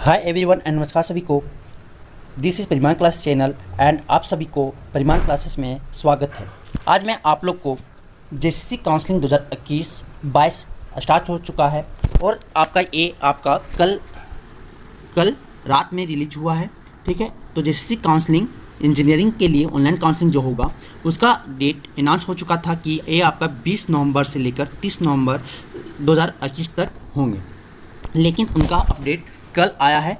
Hi everyone and नमस्कार सभी को। दिस इज़ परिमाण क्लास चैनल एंड आप सभी को परिमाण क्लासेस में स्वागत है। आज मैं आप लोग को जेसीसी काउंसलिंग 2021-22 स्टार्ट हो चुका है और आपका कल रात में रिलीज हुआ है। ठीक है, तो जेसीसी काउंसलिंग इंजीनियरिंग के लिए ऑनलाइन काउंसलिंग जो होगा उसका डेट अनाउंस हो चुका था कि ये आपका 20 नवंबर से लेकर 30 नवंबर 2021 तक होंगे, लेकिन उनका अपडेट कल आया है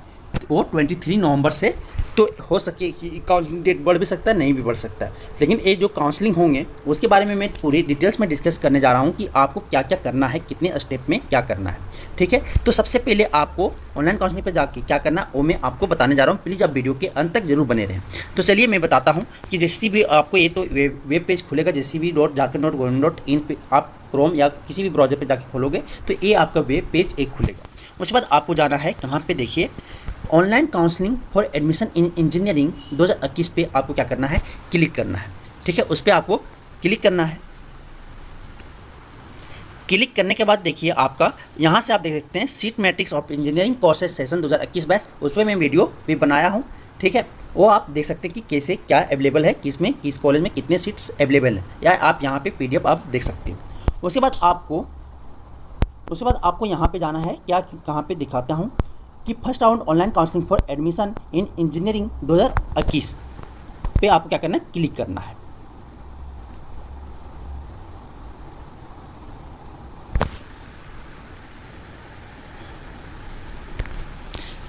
वो 23 नवंबर से। तो हो सके कि काउंसलिंग डेट बढ़ भी सकता है, नहीं भी बढ़ सकता है, लेकिन ये जो काउंसलिंग होंगे उसके बारे में मैं पूरी डिटेल्स में डिस्कस करने जा रहा हूँ कि आपको क्या क्या करना है, कितने स्टेप में क्या करना है। ठीक है, तो सबसे पहले आपको ऑनलाइन काउंसलिंग पे जाके क्या करना है वो मैं आपको बताने जा रहा हूँ। प्लीज़ आप वीडियो के अंत तक जरूर बने रहें। तो चलिए मैं बताता हूँ कि जैसे भी आपको ये तो वेब पेज खुलेगा jcb.jharkhand.gov.in पे आप क्रोम या किसी भी ब्राउज़र पे जाके खोलोगे तो ये आपका वेब पेज एक खुलेगा। उसके बाद आपको जाना है कहाँ पे, देखिए online counselling for admission in engineering 2021 पे आपको क्या करना है, क्लिक करना है। ठीक है, उस पर आपको क्लिक करना है। क्लिक करने के बाद देखिए आपका यहाँ से आप देख सकते हैं seat matrix of engineering courses session 2021-22, उस पर मैं वीडियो भी बनाया हूँ। ठीक है, वो आप देख सकते हैं कि कैसे क्या अवेलेबल है, किस कॉलेज में कितने सीट्स अवेलेबल है, या आप यहाँ पे PDF आप देख सकते हो। उसके बाद आपको यहाँ पे जाना है, क्या कहाँ पे दिखाता हूँ कि first round online counselling for admission in engineering 2021 पे आपको क्या करना है, क्लिक करना है।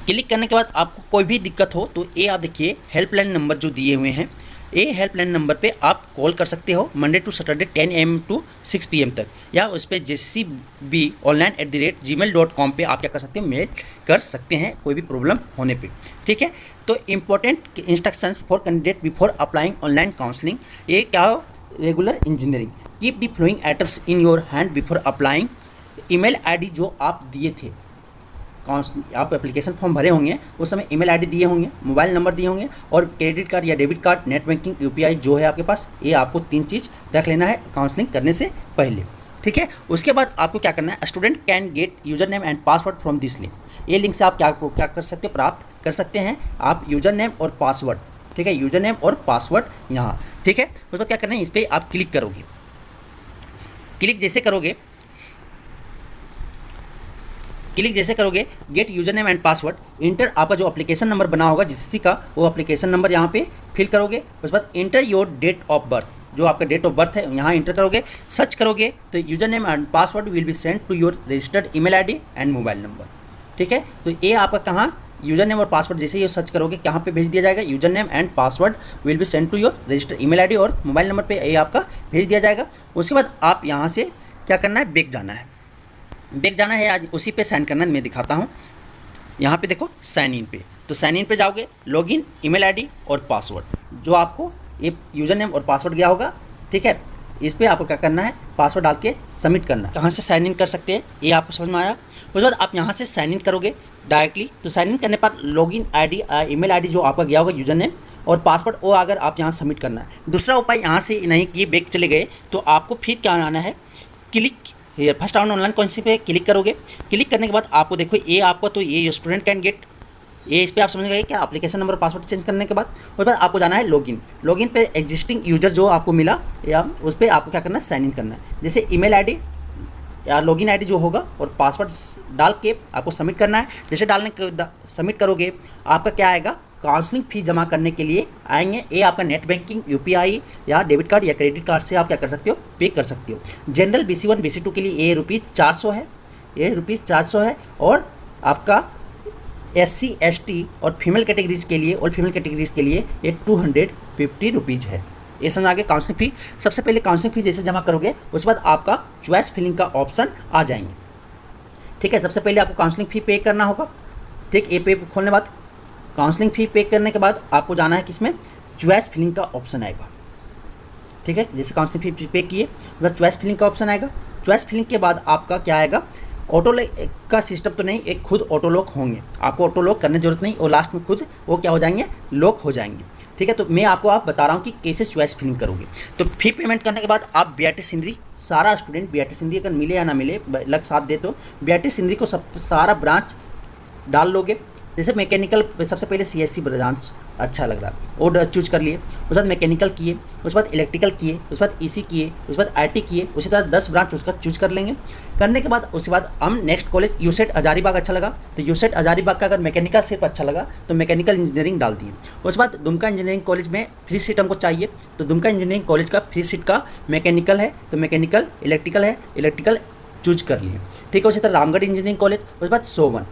क्लिक करने के बाद आपको कोई भी दिक्कत हो तो ये आप देखिए हेल्पलाइन नंबर जो दिए हुए हैं, ये हेल्पलाइन नंबर पे आप कॉल कर सकते हो Monday to Saturday 10 AM to 6 PM तक, या उस पर jcbonline@gmail.com पे आप क्या कर सकते हो, मेल कर सकते हैं कोई भी प्रॉब्लम होने पे। ठीक है, तो important instructions for candidate before applying online counselling, ये क्या हो, regular engineering keep the following items in your hand before applying. Email ID जो आप दिए थे, आप एप्लीकेशन फॉर्म भरे होंगे उस समय ईमेल ID दिए होंगे, मोबाइल नंबर दिए होंगे, और क्रेडिट कार्ड या debit card, net banking, UPI जो है आपके पास, ये आपको 3 चीज़ रख लेना है काउंसलिंग करने से पहले। ठीक है, उसके बाद आपको क्या करना है, student can get user name and password from this link. ये लिंक से आप क्या कर सकते हो, प्राप्त कर सकते हैं आप यूजर नेम और पासवर्ड। ठीक है, यूजर नेम और पासवर्ड यहाँ। ठीक है, उसके बाद क्या करना है, इस पर आप क्लिक करोगे। क्लिक जैसे करोगे gate user name and password, inter आपका जो एप्लीकेशन नंबर बना होगा जिससी का, वो एप्लीकेशन नंबर यहाँ पे फिल करोगे। उसके बाद enter your date of birth, जो आपका डेट ऑफ बर्थ है यहाँ इंटर करोगे। सर्च करोगे तो user name and password will be send to your registered email ID and mobile number. ठीक है, तो ये आपका कहाँ, यूजर नेम और पासवर्ड जैसे ही सर्च करोगे कहाँ पे भेज दिया जाएगा, user name and password will be send to your registered email ID और मोबाइल नंबर पे ये आपका भेज दिया जाएगा। उसके बाद आप यहाँ से क्या करना है, बैक जाना है। आज उसी पे साइन करना मैं दिखाता हूँ। यहाँ पे देखो साइन इन पे, तो साइन इन पे जाओगे, लॉगिन, ईमेल ID और पासवर्ड, जो आपको ये यूज़र नेम और पासवर्ड गया होगा। ठीक है, इस पर आपको क्या करना है, पासवर्ड डाल के सबमिट करना है। कहाँ से साइन इन कर सकते हैं ये आपको समझ में आया। उसके बाद आप यहाँ से साइन इन करोगे डायरेक्टली, तो साइन इन करने पर लॉगिन ID, ईमेल ID जो आपका गया होगा, यूज़र नेम और पासवर्ड, वो अगर आप यहाँ सबमिट करना है। दूसरा उपाय यहाँ से नहीं किए, बैक चले गए, तो आपको फिर क्या आना है, click first round online counselling पे क्लिक करोगे। क्लिक करने के बाद आपको देखो ये आपको, तो ये स्टूडेंट कैन गेट, ये इस पर आप समझ गए क्या, एप्लीकेशन नंबर पासवर्ड चेंज करने के बाद उसके बाद आपको जाना है लॉगिन पे एग्जिस्टिंग यूजर जो आपको मिला, या उस पर आपको क्या करना है, साइन इन करना है। जैसे ईमेल ID या लॉगिन ID जो होगा और पासवर्ड डाल के आपको सबमिट करना है। जैसे सबमिट करोगे आपका क्या आएगा, काउंसलिंग फ़ी जमा करने के लिए आएंगे। ये आपका नेट बैंकिंग, UPI या डेबिट कार्ड या क्रेडिट कार्ड से आप क्या कर सकते हो, पे कर सकते हो। जनरल BC1 BC2 के लिए ये ₹400 है, और आपका SC ST और फीमेल कैटेगरीज के लिए, ऑल फीमेल कैटेगरीज के लिए ये ₹250 है। ये समझ आगे काउंसलिंग फ़ी। सबसे पहले काउंसलिंग फ़ी जैसे जमा करोगे उसके बाद आपका चॉइस फिलिंग का ऑप्शन आ जाएंगे। ठीक है, सबसे पहले आपको काउंसलिंग फ़ी पे करना होगा। ठीक, ये पे खोलने बाद काउंसलिंग फ़ी पे करने के बाद आपको जाना है किसमें, चॉइस फिलिंग का ऑप्शन आएगा। ठीक है, जैसे काउंसलिंग फ़ी पे किए बस चॉइस फिलिंग का ऑप्शन आएगा। चॉइस फिलिंग के बाद आपका क्या आएगा, ऑटो लॉक का सिस्टम तो नहीं, एक खुद ऑटो लॉक होंगे, आपको ऑटो लॉक करने की जरूरत नहीं, और लास्ट में खुद वो क्या हो जाएंगे, लॉक हो जाएंगे। ठीक है, तो मैं आपको बता रहा हूँ कि कैसे चॉइस फिलिंग करोगे। तो फी पेमेंट करने के बाद आप BRT सिंदरी, सारा स्टूडेंट BRT सिंदरी अगर मिले या ना मिले, लग साथ दे तो BRT सिंदरी को सब सारा ब्रांच डाल लोगे। जैसे मैकेनिकल सबसे पहले CSC ब्रांच अच्छा लग रहा है और चूज कर लिए, उसके बाद मैकेनिकल किए, उसके बाद इलेक्ट्रिकल किए, उसके बाद EC किए, उसके बाद IT किए, उसी तरह 10 ब्रांच उसका चूज कर लेंगे। करने के बाद उसके बाद हम नेक्स्ट कॉलेज यूसेट हजारीबाग अच्छा लगा तो यूसेट हजारीबाग का अगर मैकेनिकल सिर्फ अच्छा लगा तो मैकेनिकल इंजीनियरिंग डाल दिए। उसके बाद दुमका इंजीनियरिंग कॉलेज में फ्री सीट हमको चाहिए तो दुमका इंजीनियरिंग कॉलेज का फ्री सीट का मैकेनिकल है तो मैकेनिकल, इलेक्ट्रिकल है इलेक्ट्रिकल चूज कर लिए, ठीक है। उसी तरह रामगढ़ इंजीनियरिंग कॉलेज, उसके बाद सोवन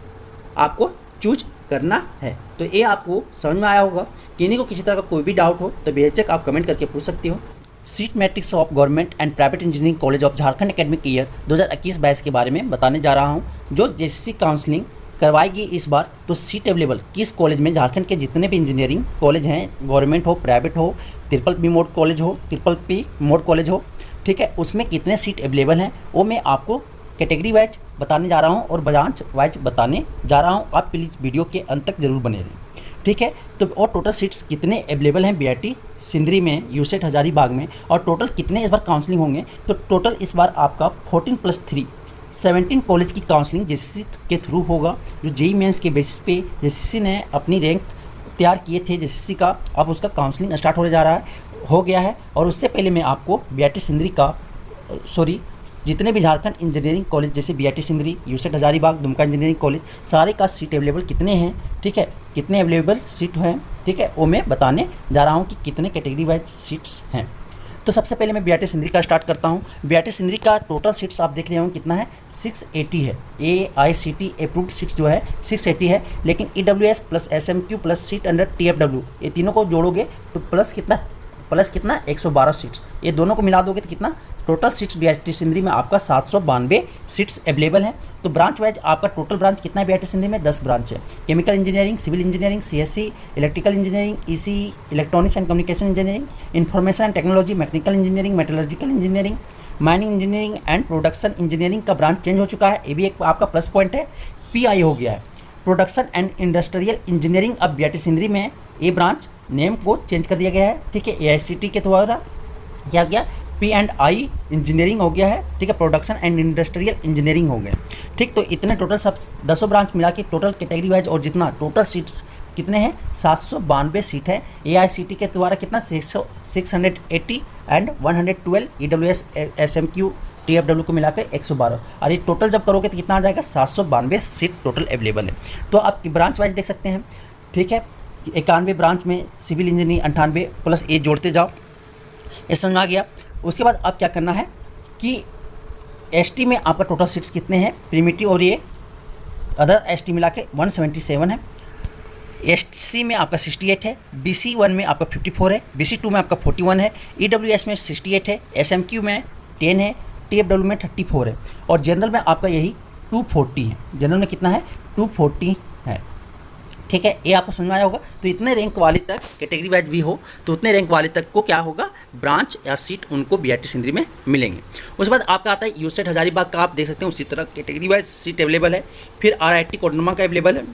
आपको चूज करना है। तो ये आपको समझ में आया होगा। किन्हीं को किसी तरह का कोई भी डाउट हो तो बेझिझक आप कमेंट करके पूछ सकते हो। Seat matrix of government and private engineering college of Jharkhand academic year 2021-22 के बारे में बताने जा रहा हूँ, जो JCC काउंसलिंग करवाएगी इस बार। तो सीट अवेलेबल किस कॉलेज में, झारखंड के जितने भी इंजीनियरिंग कॉलेज हैं, गवर्नमेंट हो, प्राइवेट हो, ट्रिपल मोड कॉलेज हो, ट्रिपल मोड कॉलेज हो, ठीक है, उसमें कितने सीट अवेलेबल हैं वो मैं आपको कैटेगरी वाइज बताने जा रहा हूँ और ब्रांच वाइज बताने जा रहा हूँ। आप प्लीज़ वीडियो के अंत तक जरूर बने रहें, ठीक है। तो और टोटल सीट्स कितने अवेलेबल हैं BIT सिंदरी में, यूसेट हजारीबाग में, और टोटल कितने इस बार काउंसलिंग होंगे। तो टोटल इस बार आपका 14+3 17 कॉलेज की काउंसलिंग JCC के थ्रू होगा, जो JEE मेंस के बेसिस पे JCC ने अपनी रैंक तैयार किए थे JCC का, अब उसका काउंसलिंग स्टार्ट होने जा रहा है, हो गया है। और उससे पहले मैं आपको BIT सिंदरी का जितने भी झारखंड इंजीनियरिंग कॉलेज जैसे BIT Sindri, UCET Hazaribagh, Dumka engineering college, सारे का सीट अवेलेबल कितने हैं, ठीक है, कितने अवेलेबल सीट हैं, ठीक है, वो मैं बताने जा रहा हूँ कि कितने कैटेगरी वाइज सीट्स हैं। तो सबसे पहले मैं BIT सिंदरी का स्टार्ट करता हूँ। BIT सिंदरी का टोटल सीट्स आप देख रहे होंगे कितना है, 680 है। AICT अप्रूव्ड सीट्स जो है 680 है, लेकिन EWS plus SMQ plus seat under TFW ये तीनों को जोड़ोगे तो प्लस कितना 112 सीट्स, ये दोनों को मिला दोगे तो कितना टोटल सीट्स BIT सिंदरी में आपका 792 सीट्स अवेलेबल हैं। तो ब्रांच वाइज आपका टोटल ब्रांच कितना है BIT सिंदरी में, 10 ब्रांच है। Chemical engineering, civil engineering, CSC, electrical engineering, EC, electronics and communication engineering, information and technology, mechanical engineering, metallurgical engineering, mining engineering and production engineering का branch change हो चुका है, ये भी एक आपका प्लस पॉइंट है। PI हो गया है, प्रोडक्शन एंड इंडस्ट्रियल इंजीनियरिंग। अब BIT सिंदरी में ये ब्रांच नेम को चेंज कर दिया गया है, ठीक है। AICT के द्वारा क्या गया, P&I इंजीनियरिंग हो गया है, ठीक है, प्रोडक्शन एंड इंडस्ट्रियल इंजीनियरिंग हो गया, ठीक। तो इतने टोटल सब 10 ब्रांच मिला के टोटल कैटेगरी वाइज और जितना टोटल सीट्स कितने हैं 792 सीट है। AICT के द्वारा कितना 680 एंड 112, EWS SMQ TFW को मिलाकर 112, और ये टोटल जब करोगे तो कितना आ जाएगा 792 सीट टोटल अवेलेबल है। तो आप ब्रांच वाइज देख सकते हैं, ठीक है। 91 ब्रांच में सिविल इंजीनियरिंग 98 प्लस ए जोड़ते जाओ, ये समझ आ गया। उसके बाद अब क्या करना है कि ST में आपका टोटल सीट्स कितने हैं, प्रीमिटिव और ये अदर ST मिला के 177 है। SC में आपका 68 है, BC1 में आपका 54 है, BC2 में आपका 41 है, EWS में 68 है, SMQ में 10 है, TFW में 34 है, और जनरल में आपका यही 240 है। जनरल में कितना है 240 है, ठीक है। ये आपको समझ में आया होगा। तो इतने रैंक वाले तक कैटेगरी वाइज भी हो तो उतने रैंक वाले तक को क्या होगा, ब्रांच या सीट उनको BIT सिंदरी में मिलेंगे। उसके बाद आपका आता है यूसेट हजारीबाग का, आप देख सकते हैं उसी तरह कैटेगरी वाइज सीट अवेलेबल है। फिर RIT कोडरमा का अवेलेबल है,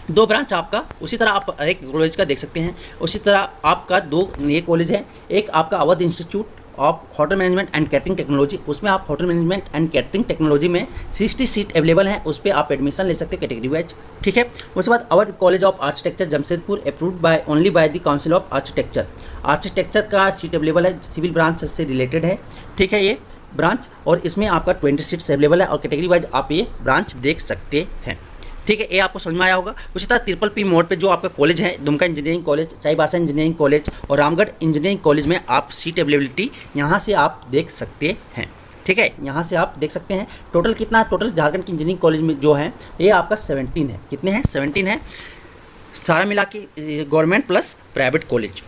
2 ब्रांच आपका। उसी तरह आप एक कॉलेज का देख सकते हैं, उसी तरह आपका 2 ये कॉलेज हैं। एक आपका Awadh institute of hotel management and catering technology, उसमें आप hotel management and catering technology में 60 सीट अवेलेबल हैं, उस पर आप एडमिशन ले सकते हो कैटेगरी वाइज, ठीक है। उसके बाद Awadh college of architecture Jamshedpur approved by only by the council of architecture का सीट अवेलेबल है, सिविल ब्रांच से रिलेटेड है, ठीक है ये ब्रांच। और इसमें आपका 20 सीट्स अवेलेबल है और कैटेगरी वाइज आप ये ब्रांच देख सकते हैं, ठीक है। ये आपको समझ में आया होगा। उसी तरह ट्रिपल मोड पे जो आपका कॉलेज है, Dumka engineering college, Chaibasa engineering college और रामगढ़ इंजीनियरिंग कॉलेज में आप सीट अवेलेबिलिटी यहाँ से आप देख सकते हैं, ठीक है। यहाँ से आप देख सकते हैं टोटल कितना, टोटल झारखंड की इंजीनियरिंग कॉलेज में जो है ये आपका 17 है। कितने हैं 17 है, सारा मिला के गवर्नमेंट प्लस प्राइवेट कॉलेज।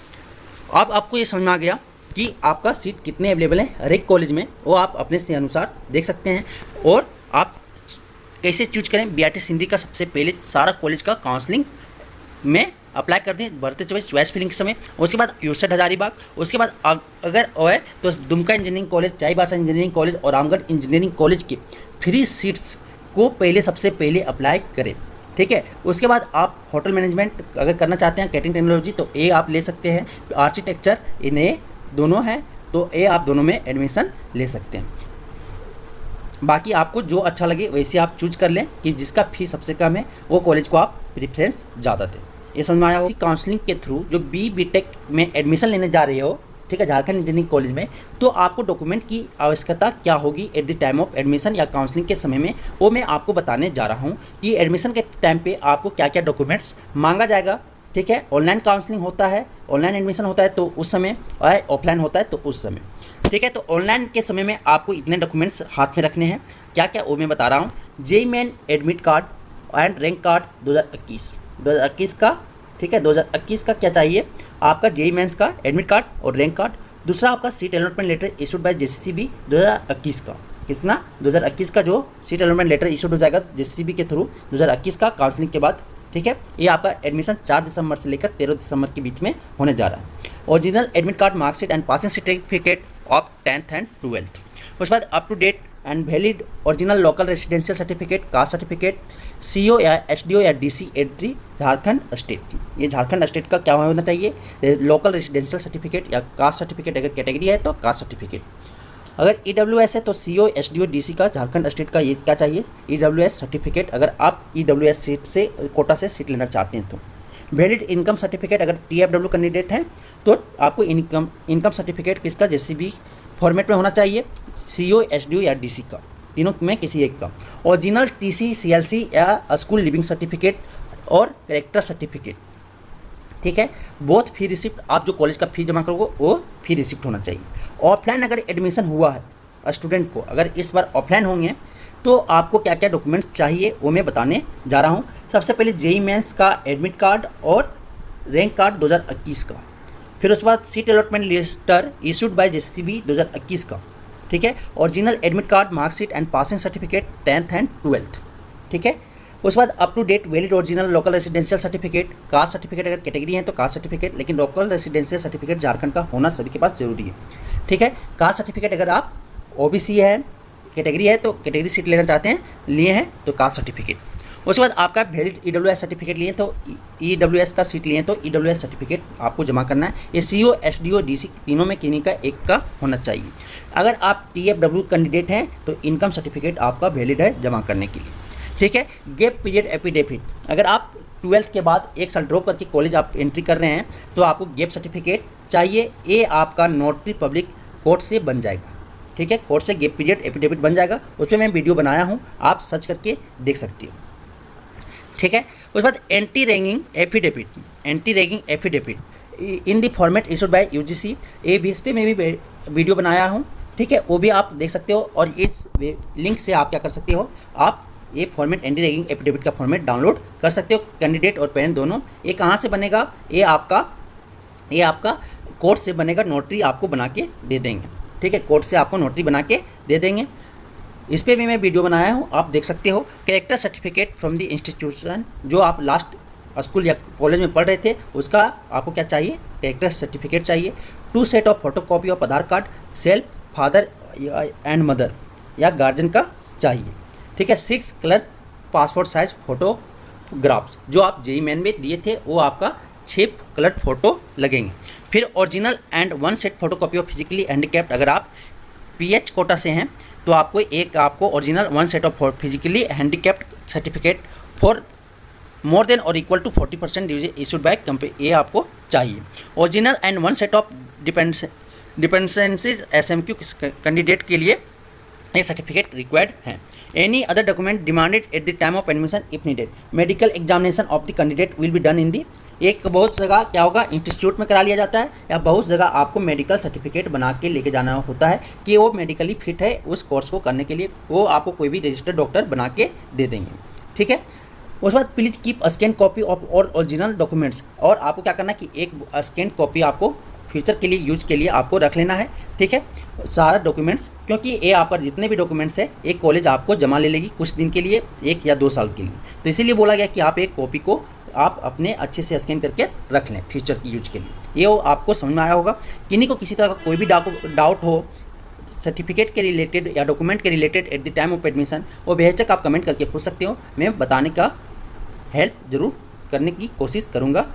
अब आपको ये समझ में आ गया कि आपका सीट कितने अवेलेबल हैं हर एक कॉलेज में, वो आप अपने से अनुसार देख सकते हैं। और आप कैसे चूज करें, BIT सिंदरी का सबसे पहले सारा कॉलेज का काउंसलिंग में अप्लाई कर दें भरते चॉइस फिलिंग के समय। उसके बाद यूसेट हजारीबाग, उसके बाद अगर है तो Dumka engineering college, Chaibasa engineering college और रामगढ़ इंजीनियरिंग कॉलेज के फ्री सीट्स को सबसे पहले अप्लाई करें, ठीक है। उसके बाद आप होटल मैनेजमेंट अगर करना चाहते हैं, कैटरिंग टेक्नोलॉजी, तो ये आप ले सकते हैं। आर्किटेक्चर इन्हें दोनों हैं तो ये आप दोनों में एडमिशन ले सकते हैं। बाकी आपको जो अच्छा लगे वैसे आप चूज कर लें कि जिसका फीस सबसे कम है वो कॉलेज को आप प्रेफरेंस ज़्यादा दें। ये समझ में आया हो? काउंसलिंग के थ्रू जो BTech में एडमिशन लेने जा रहे हो, ठीक है, झारखंड इंजीनियरिंग कॉलेज में, तो आपको डॉक्यूमेंट की आवश्यकता क्या होगी eight the time of admission या काउंसलिंग के समय में, वो मैं आपको बताने जा रहा हूँ कि एडमिशन के टाइम पे आपको क्या क्या डॉक्यूमेंट्स मांगा जाएगा। ठीक है, ऑनलाइन काउंसलिंग होता है, ऑनलाइन एडमिशन होता है तो उस समय, और ऑफलाइन होता है तो उस समय। ठीक है, तो ऑनलाइन के समय में आपको इतने डॉक्यूमेंट्स हाथ में रखने हैं। क्या क्या वो मैं बता रहा हूँ। JEE main admit card and rank card 2021 का, ठीक है, 2021 का क्या चाहिए आपका, जेईई मेंस का एडमिट कार्ड और रैंक कार्ड। दूसरा आपका seat allotment letter issued by JCCB 2021 का, कितना, 2021 का जो सीट अलॉटमेंट लेटर इशूड हो जाएगा JCCB के थ्रू 2021 का काउंसलिंग के बाद। ठीक है, ये आपका एडमिशन 4 दिसंबर से लेकर 13 दिसंबर के बीच में होने जा रहा है। Original admit card, marksheet and passing certificate of 10th and 12th। उसके बाद up to date and valid original local residential certificate, caste certificate, CO या SDO या DC एंट्री झारखंड स्टेट। ये झारखंड स्टेट का क्या होना चाहिए, लोकल रेसिडेंशियल सर्टिफिकेट या कास्ट सर्टिफिकेट, अगर कैटेगरी है तो कास्ट सर्टिफिकेट। अगर EWS है तो CO SDO DC का झारखंड स्टेट का ये क्या चाहिए, EWS सर्टिफिकेट, अगर आप EWS सीट से कोटा से सीट लेना चाहते हैं तो। वैलिड इनकम सर्टिफिकेट, अगर TFW कैंडिडेट हैं तो आपको इनकम सर्टिफिकेट किसका, JCB फॉर्मेट में होना चाहिए, CO SDO या DC का, तीनों में किसी एक का। ओरिजिनल TC CLC या स्कूल लिविंग सर्टिफिकेट और कैरेक्टर सर्टिफिकेट। ठीक है, बोथ फी रिसिप्ट, आप जो कॉलेज का फी जमा करोगे वो फी रिसिप्ट होना चाहिए। ऑफलाइन अगर एडमिशन हुआ है स्टूडेंट को, अगर इस बार ऑफलाइन होंगे तो आपको क्या क्या डॉक्यूमेंट्स चाहिए वो मैं बताने जा रहा हूँ। सबसे पहले जेईई मेंस का एडमिट कार्ड और रैंक कार्ड 2021 का, फिर उसके बाद seat allotment letter issued by JCCB 2021 का। ठीक है, original admit card, marksheet and passing certificate 10th and 12th। ठीक है, उसके बाद up to date valid original local residential certificate, caste certificate, अगर कैटेगरी है तो कास्ट सर्टिफिकेट, लेकिन लोकल रेसिडेंशियल सर्टिफिकेट झारखंड का होना सभी के पास जरूरी है। ठीक है, कास्ट सर्टिफिकेट, अगर आप OBC है, कैटेगरी है तो कैटेगरी सीट लेना चाहते हैं, लिए हैं तो कास्ट सर्टिफिकेट। उसके बाद आपका वैलिड EWS सर्टिफिकेट लिए तो EWS का सीट लिए तो EWS सर्टिफिकेट आपको जमा करना है। ये CO SDO DC तीनों में किन्हीं का एक का होना चाहिए। अगर आप TFW कैंडिडेट हैं तो इनकम सर्टिफिकेट आपका वैलिड है जमा करने के लिए। ठीक है, गैप पीरियड एफिडेविट, अगर आप 12th के बाद 1 साल ड्रॉप करके कॉलेज आप एंट्री कर रहे हैं तो आपको गैप सर्टिफिकेट चाहिए। ये आपका नोटरी पब्लिक कोर्ट से बन जाएगा। ठीक है, कोर्ट से गैप पीरियड एफिडेविट बन जाएगा, उसमें मैं वीडियो बनाया हूँ, आप सर्च करके देख सकते हो। ठीक है, उसके बाद anti ragging affidavit in the format issued by UGC, ये भी इस पर मैं भी वीडियो बनाया हूँ। ठीक है, वो भी आप देख सकते हो, और इस लिंक से आप क्या कर सकते हो, आप ये फॉर्मेट एंटी रैगिंग एफिडेविट का फॉर्मेट डाउनलोड कर सकते हो, कैंडिडेट और पेरेंट दोनों। ये कहाँ से बनेगा, ये आपका कोर्ट से बनेगा, नोटरी आपको बना के दे देंगे। ठीक है, कोर्ट से आपको नोटरी बना के दे देंगे। इस पर भी मैं वीडियो बनाया हूँ, आप देख सकते हो। Character certificate from the institution, जो आप लास्ट स्कूल या कॉलेज में पढ़ रहे थे उसका आपको क्या चाहिए, कैरेक्टर सर्टिफिकेट चाहिए। 2 set of photocopy of Aadhaar card, self, father and mother या गार्जियन का चाहिए। ठीक है, 6 कलर पासपोर्ट साइज फोटोग्राफ्स, जो आप जेईई मेन में दिए थे वो आपका 6 कलर फोटो लगेंगे। फिर original and 1 set photocopy of physically handicapped, अगर आप PH कोटा से हैं तो आपको original 1 set of physically handicapped certificate for more than और equal to 40% issued by company, ये आपको चाहिए। Original and 1 set of dependencies SMQ candidate के लिए ये सर्टिफिकेट रिक्वायर्ड है। Any other document demanded at the time of admission if needed. Medical examination of the candidate will be done in दी, एक बहुत जगह क्या होगा, इंस्टीट्यूट में करा लिया जाता है, या बहुत जगह आपको मेडिकल सर्टिफिकेट बना के लेके जाना होता है कि वो मेडिकली फिट है उस कोर्स को करने के लिए, वो आपको कोई भी रजिस्टर्ड डॉक्टर बना के दे देंगे। ठीक है, उसके बाद please keep scan copy of all original documents, और आपको क्या करना है कि एक स्कैन कॉपी आपको फ्यूचर के लिए यूज के लिए आपको रख लेना है। ठीक है, सारा डॉक्यूमेंट्स, क्योंकि ये आपका जितने भी डॉक्यूमेंट्स है एक कॉलेज आपको जमा ले लेगी कुछ दिन के लिए, 1 या 2 साल के लिए, तो इसीलिए बोला गया कि आप एक कॉपी को आप अपने अच्छे से स्कैन करके रख लें फ्यूचर की यूज के लिए। ये आपको समझ में आया होगा। किन्हीं को किसी तरह का कोई भी डाउट हो सर्टिफिकेट के रिलेटेड या डॉक्यूमेंट के related eight the time of admission, वो बेहिचक आप कमेंट करके पूछ सकते हो, मैं बताने का हेल्प ज़रूर करने की कोशिश करूँगा।